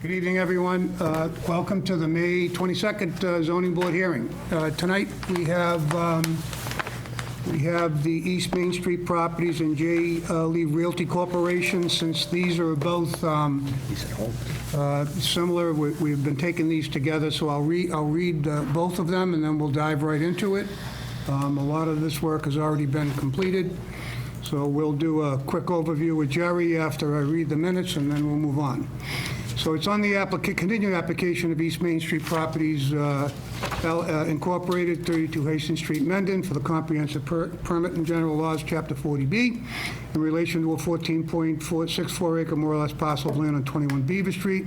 Good evening, everyone. Welcome to the May 22nd zoning board hearing. Tonight, we have the East Main Street Properties and J. Lee Realty Corporation. Since these are both similar, we've been taking these together, so I'll read both of them, and then we'll dive right into it. A lot of this work has already been completed, so we'll do a quick overview with Jerry after I read the minutes, and then we'll move on. So it's on the continuing application of East Main Street Properties Incorporated, 32 Hastings Street, Mendon, for the comprehensive permit in general laws, Chapter 40B, in relation to a 14.64 acre more or less parcel of land on 21 Beaver Street,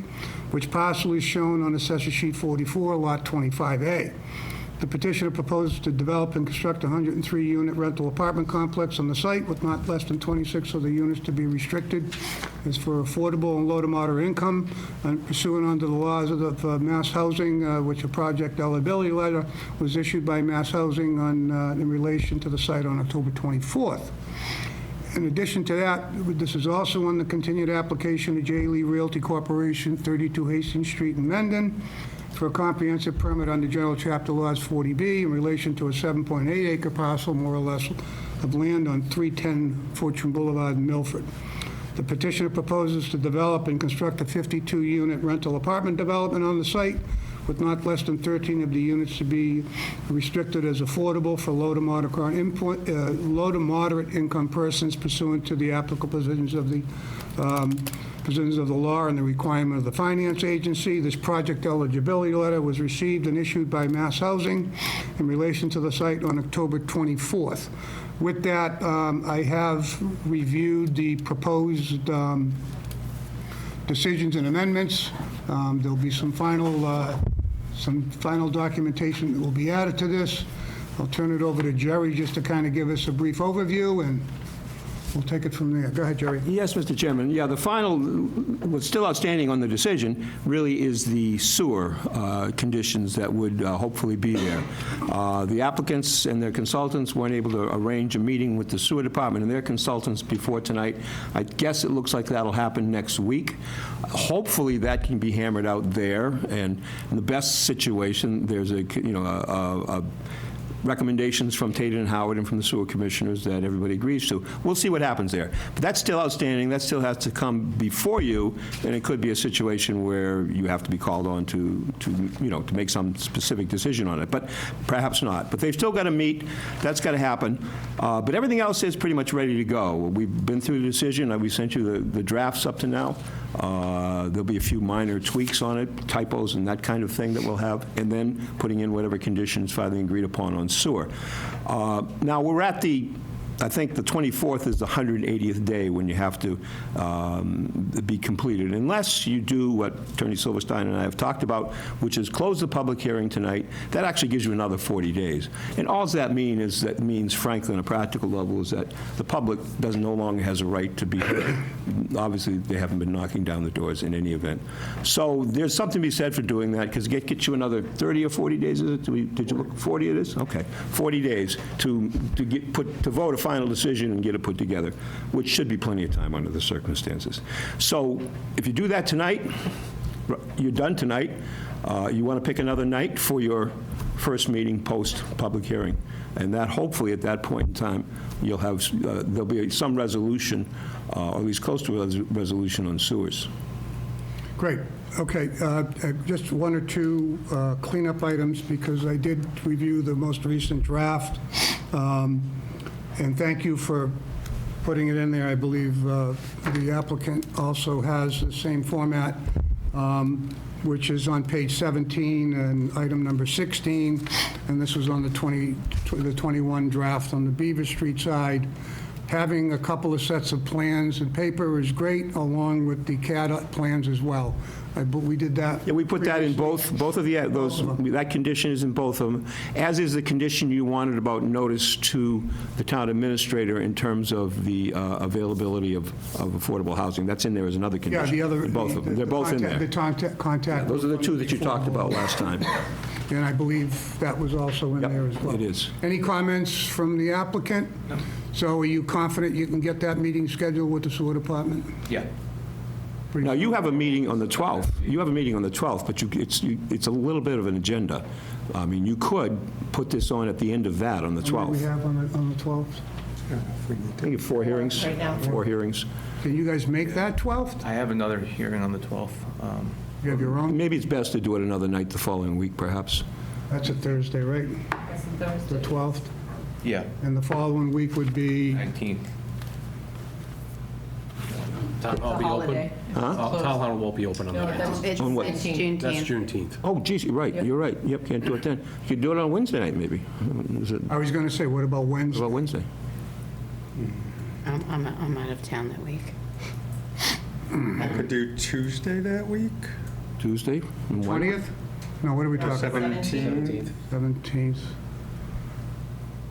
which parcel is shown on Assessor Sheet 44, Lot 25A. The petitioner proposes to develop and construct a 103-unit rental apartment complex on the site with not less than 26 of the units to be restricted as for affordable and low to moderate income, and pursuant under the laws of Mass Housing, which a project eligibility letter was issued by Mass Housing in relation to the site on October 24th. In addition to that, this is also on the continued application of J. Lee Realty Corporation, 32 Hastings Street in Mendon, for a comprehensive permit under General Chapter Laws 40B in relation to a 7.8 acre parcel, more or less, of land on 310 Fortune Boulevard in Milford. The petitioner proposes to develop and construct a 52-unit rental apartment development on the site with not less than 13 of the units to be restricted as affordable for low to moderate income persons pursuant to the applicable provisions of the law and the requirement of the finance agency. This project eligibility letter was received and issued by Mass Housing in relation to the site on October 24th. With that, I have reviewed the proposed decisions and amendments. There'll be some final documentation that will be added to this. I'll turn it over to Jerry just to kind of give us a brief overview, and we'll take it from there. Go ahead, Jerry. Yes, Mr. Chairman. Yeah, the final, what's still outstanding on the decision really is the sewer conditions that would hopefully be there. The applicants and their consultants weren't able to arrange a meeting with the sewer department and their consultants before tonight. I guess it looks like that'll happen next week. Hopefully that can be hammered out there, and in the best situation, there's a recommendations from Tate and Howard and from the sewer commissioners that everybody agrees to. We'll see what happens there. But that's still outstanding. That still has to come before you, and it could be a situation where you have to be called on to make some specific decision on it. But perhaps not. But they've still got to meet. That's got to happen. But everything else is pretty much ready to go. We've been through the decision. We sent you the drafts up to now. There'll be a few minor tweaks on it, typos and that kind of thing that we'll have, and then putting in whatever conditions finally agreed upon on sewer. Now, we're at I think the 24th is the 180th day when you have to be completed, unless you do what Attorney Silverstein and I have talked about, which is close the public hearing tonight. That actually gives you another 40 days. And all that means, frankly, on a practical level, is that the public no longer has a right to be heard. Obviously, they haven't been knocking down the doors in any event. So there's something to be said for doing that, because it gets you another 30 or 40 days, is it? Did you look? 40 it is? Okay. 40 days to vote a final decision and get it put together, which should be plenty of time under the circumstances. So if you do that tonight, you're done tonight. You want to pick another night for your first meeting post-public hearing. And that, hopefully, at that point in time, you'll have, there'll be some resolution, or at least close to a resolution on sewers. Great. Okay. Just one or two cleanup items, because I did review the most recent draft. And thank you for putting it in there. I believe the applicant also has the same format, which is on page 17 and item number 16. And this was on the 21 draft on the Beaver Street side. Having a couple of sets of plans and paper is great, along with the CAD plans as well. We did that. Yeah, we put that in both of that condition is in both of them, as is the condition you wanted about notice to the town administrator in terms of the availability of affordable housing. That's in there as another condition. Yeah, the other. Both of them. They're both in there. The contact. Yeah, those are the two that you talked about last time. And I believe that was also in there as well. It is. Any comments from the applicant? No. So are you confident you can get that meeting scheduled with the sewer department? Yeah. Now, you have a meeting on the 12th. You have a meeting on the 12th, but it's a little bit of an agenda. I mean, you could put this on at the end of that on the What do we 12th. have on the 12th? I think you have 4 hearings. Right now. 4 hearings. Can you guys make that 12th? I have another hearing on the 12th. You have your own? Maybe it's best to do it another night the following week, perhaps. That's a Thursday, right? That's The Thursday. 12th? Yeah, And the following week would be, 19th. Town hall It's a be open? holiday. It's Town closed. hall won't be open on No, that. that's On what? It's That's Juneteenth. Juneteenth. Oh, geez, you're right, you're right. Yep, can't do it then. You could do it on Wednesday night, maybe. Is it I was going to say, what about Wednesday? about Wednesday? I'm out of town that week. Could do Tuesday that week? Tuesday? And when? 20th? No, what are we talking about? 17th? 17th.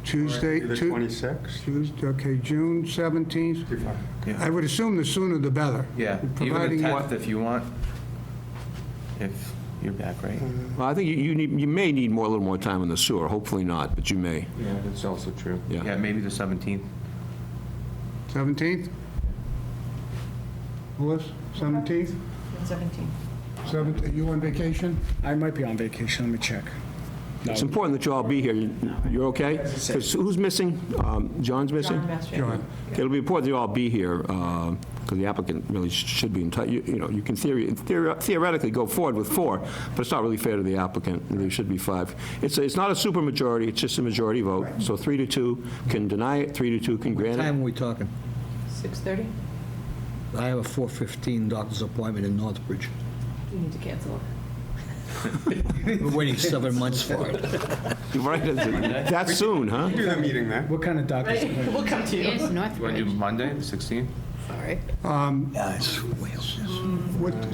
Tuesday, The 26th? Tuesday, okay, June 17th. I would assume the sooner the better. Yeah, even Providing the what- 10th if you want, if you're back, right? Well, I think you may need a little more time on the sewer. Hopefully not, but you may. Yeah, that's also true. Yeah. Yeah, maybe the 17th. 17th? Louis, 17th? 17. 7th, are you on vacation? I might be on vacation, let me check. It's important that you all be here. You're okay? 'Cause who's missing? John's missing? John Mastriani. John. It'll be important that you all be here, because the applicant really should be in touch. You know, you can theoretically go forward with 4, but it's not really fair to the applicant. There should be 5. It's not a supermajority, it's just a majority vote. So 3-2 can deny it, 3-2 can grant it. Time are we talking? 6:30? I have a 4:15 doctor's appointment in Northbridge. You need to cancel it. We're waiting 7 months for it. You're right, that soon, huh? Do the meeting then. What kind of doctor's appointment? We'll come to you. It's You want to do Northbridge. Monday, the 16th? Sorry. Yeah, it's Wales.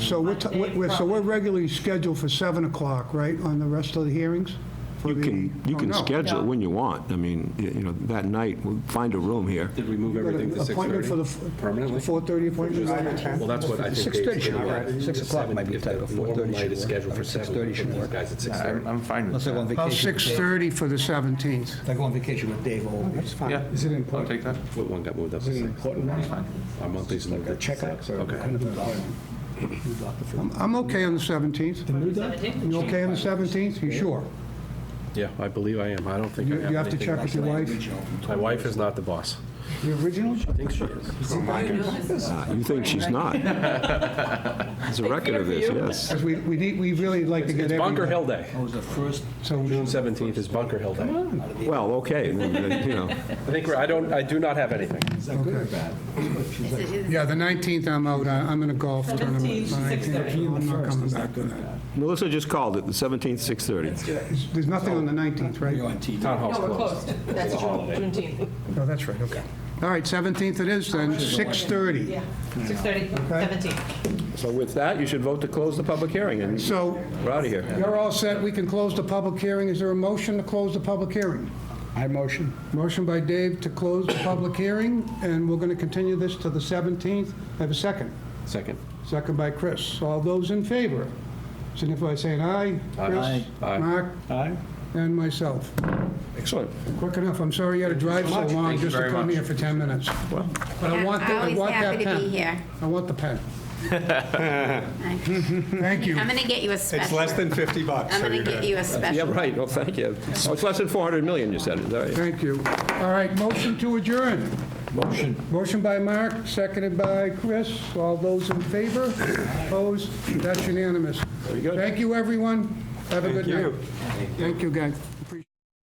So we're regularly scheduled for 7 o'clock, right, on the rest of the hearings? For You the- can oh, no. schedule it when you want. I mean, you know, that night, we'll find a room here. Did we move Got everything an to 6:30? appointment for the Permanently? 4:30 appointment? Well, that's what I think. 6:30 should Dave's work. gonna 6 o'clock might be If tight, the but normal 4:30 night should is work. scheduled for 6:30 7, should these work. guys at Yeah, 6:30. I'm fine with Unless I go on that. About vacation. 6:30 for the 17th. I go on vacation with Dave Oldby. That's fine. Yeah, Is it I'll important? take that. What one got moved up to Is it an 6? important one? Our monthly's moved A up to checkup 6. or what Okay. kind of appointment? New doctor for- I'm okay on the 17th. The new doctor? 17? You okay on the 17th? You sure? Yeah, I believe I am. I don't think I You have have to anything. check with your wife? My wife is not the boss. The original? I think she is. You think she's not? There's a record of this, yes. Because we really like to get It's Bunker everybody. Hill Day. That was the first. So June 17th is Bunker Hill Day. Well, okay, you know. I think I do not have anything. Is that good or bad? Yeah, the 19th, I'm out. I'm in a golf tournament. 17th, The 19th, 6:30. I'm not coming back for that. Melissa just called it, the 17th, 6:30. There's nothing on the 19th, right? You're on TV. Town hall's No, we're closed. closed. That's Juneteenth. Oh, that's right, okay. All right, 17th it is then, 6:30. Yeah, 6:30, 17th. So with that, you should vote to close the public hearing, and So we're out of here. you're all set, we can close the public hearing. Is there a motion to close the public hearing? I motion. Motion by Dave to close the public hearing, and we're going to continue this to the 17th. I have a second. Second. Second by Chris. All those in favor, signify by saying aye. Chris? Aye. Aye. Mark? Aye. And myself. Excellent. Quick enough, I'm sorry you had to drive so long Thank you just to very come much. here for 10 minutes. But I want that Always happy to be pen. here. I want the pen. Thank you. I'm going to get you a special. It's less than $50. I'm so going you're to get you a Yeah, special. right, well, thank you. Oh, it's less than 400 million, you said, is that right? Thank you. All right, motion to adjourn. Motion. Motion by Mark, seconded by Chris. All those in favor? Opposed? That's unanimous. Very good. Thank you, everyone. Have a good night. you. Thank you, guys. Appreciate it.